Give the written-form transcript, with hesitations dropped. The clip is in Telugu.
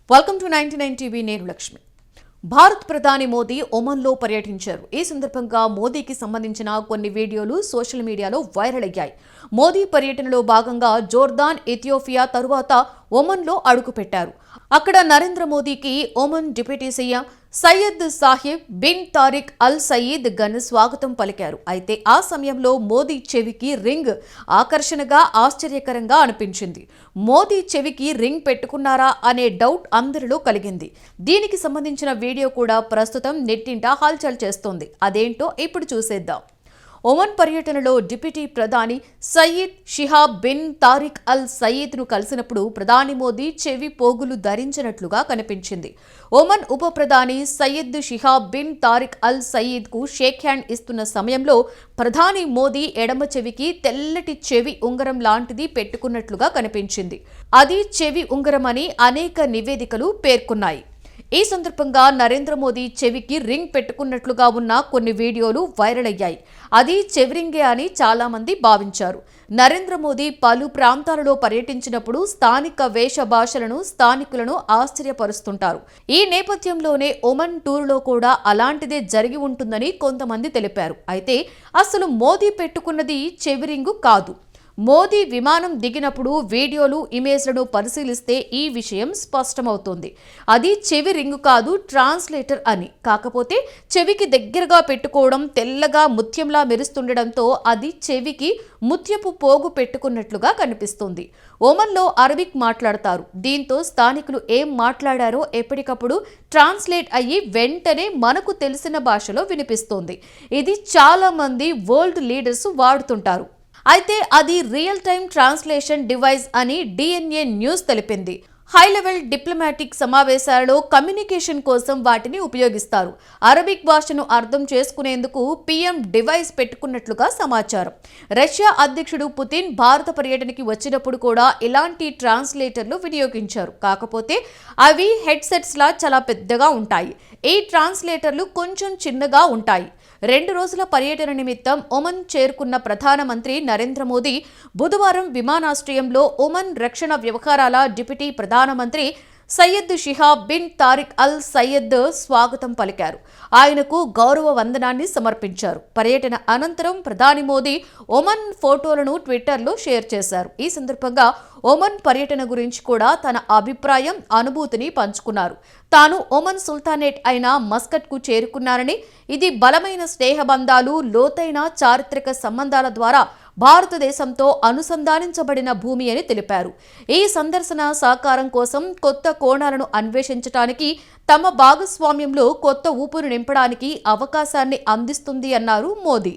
Welcome to 99 TV. నేను లక్ష్మి. భారత్ ప్రధాని మోదీ ఒమన్లో పర్యటించారు. ఈ సందర్భంగా మోదీకి సంబంధించిన కొన్ని వీడియోలు సోషల్ మీడియాలో వైరల్ అయ్యాయి. మోదీ పర్యటనలో భాగంగా జోర్దాన్, ఇథియోపియా తరువాత ఒమన్లో అడుగుపెట్టారు. అక్కడ నరేంద్ర మోదీకి Oman deputy CM Sayyid Shihab bin Tariq Al Said ఘన స్వాగతం పలికారు. అయితే ఆ సమయంలో మోదీ చెవికి రింగ్ ఆకర్షణగా, ఆశ్చర్యకరంగా అనిపించింది. మోదీ చెవికి రింగ్ పెట్టుకున్నారా అనే డౌట్ అందరిలో కలిగింది. దీనికి సంబంధించిన వీడియో కూడా ప్రస్తుతం నెట్టింట హల్చల్ చేస్తోంది. అదేంటో ఇప్పుడు చూసేద్దాం. ఒమన్ పర్యటనలో డిప్యూటీ ప్రధాని సయీద్ షిహాబ్ బిన్ తారిక్ అల్ సయీద్ను కలిసినప్పుడు ప్రధాని మోదీ చెవి పోగులు ధరించినట్లుగా కనిపించింది. ఒమన్ ఉప ప్రధాని సయ్యద్ షిహాబ్ బిన్ తారిక్ అల్ సయీద్కు షేక్ హ్యాండ్ ఇస్తున్న సమయంలో ప్రధాని మోదీ ఎడమ చెవికి తెల్లటి చెవి ఉంగరం లాంటిది పెట్టుకున్నట్లుగా కనిపించింది. అది చెవి ఉంగరమని అనేక నివేదికలు పేర్కొన్నాయి. ఈ సందర్భంగా నరేంద్ర మోదీ చెవికి రింగ్ పెట్టుకున్నట్లుగా ఉన్న కొన్ని వీడియోలు వైరల్ అయ్యాయి. అది చెవిరింగే అని చాలా మంది భావించారు. నరేంద్ర మోదీ పలు ప్రాంతాలలో పర్యటించినప్పుడు స్థానిక వేష భాషలను స్థానికులను ఆశ్చర్యపరుస్తుంటారు. ఈ నేపథ్యంలోనే ఒమన్ టూర్లో కూడా అలాంటిదే జరిగి ఉంటుందని కొంతమంది తెలిపారు. అయితే అసలు మోదీ పెట్టుకున్నది చెవిరింగు కాదు. మోదీ విమానం దిగినప్పుడు వీడియోలు, ఇమేజ్లను పరిశీలిస్తే ఈ విషయం స్పష్టమవుతోంది. అది చెవి రింగు కాదు, ట్రాన్స్లేటర్ అని. కాకపోతే చెవికి దగ్గరగా పెట్టుకోవడం, తెల్లగా ముత్యంలా మెరుస్తుండడంతో అది చెవికి ముత్యపు పోగు పెట్టుకున్నట్లుగా కనిపిస్తుంది. ఒమన్లో అరబిక్ మాట్లాడతారు. దీంతో స్థానికులు ఏం మాట్లాడారో ఎప్పటికప్పుడు ట్రాన్స్లేట్ అయ్యి వెంటనే మనకు తెలిసిన భాషలో వినిపిస్తోంది. ఇది చాలా మంది వరల్డ్ లీడర్స్ వాడుతుంటారు. అయితే అది రియల్ టైమ్ ట్రాన్స్లేషన్ డివైస్ అని డిఎన్ఏ న్యూస్ తెలిపింది. హై లెవెల్ డిప్లొమాటిక్ సమావేశాలలో కమ్యూనికేషన్ కోసం వాటిని ఉపయోగిస్తారు. అరబిక్ భాషను అర్థం చేసుకునేందుకు పీఎం డివైస్ పెట్టుకున్నట్లుగా సమాచారం. రష్యా అధ్యక్షుడు పుతిన్ భారత పర్యటనకి వచ్చినప్పుడు కూడా ఇలాంటి ట్రాన్స్లేటర్లు వినియోగించారు. కాకపోతే అవి హెడ్సెట్స్ లా చాలా పెద్దగా ఉంటాయి. ఈ ట్రాన్స్లేటర్లు కొంచెం చిన్నగా ఉంటాయి. 2 రోజుల పర్యటన నిమిత్తం ఒమన్ చేరుకున్న ప్రధానమంత్రి నరేంద్ర మోదీ బుధవారం విమానాశ్రయంలో ఒమన్ రక్షణ వ్యవహారాల డిప్యూటీ ప్రధానమంత్రి Syed Shihab bin Tariq Al Saeed స్వాగతం పలికారు. ఆయనకు గౌరవ వందనాన్ని సమర్పించారు. పర్యటన అనంతరం ప్రధాని మోదీ ఒమన్ ఫోటోలను ట్విట్టర్లో షేర్ చేశారు. ఈ సందర్భంగా ఒమన్ పర్యటన గురించి కూడా తన అభిప్రాయం, అనుభూతిని పంచుకున్నారు. తాను ఒమన్ సుల్తానేట్ అయిన మస్కట్కు చేరుకున్నానని, ఇది బలమైన స్నేహబంధాలు, లోతైన చారిత్రక సంబంధాల ద్వారా భారతదేశంతో అనుసంధానించబడిన భూమి అని తెలిపారు. ఈ సందర్శన సహకారం కోసం కొత్త కోణాలను అన్వేషించడానికి, తమ భాగస్వామ్యంలో కొత్త ఊపును నింపడానికి అవకాశాన్ని అందిస్తుంది అన్నారు మోదీ.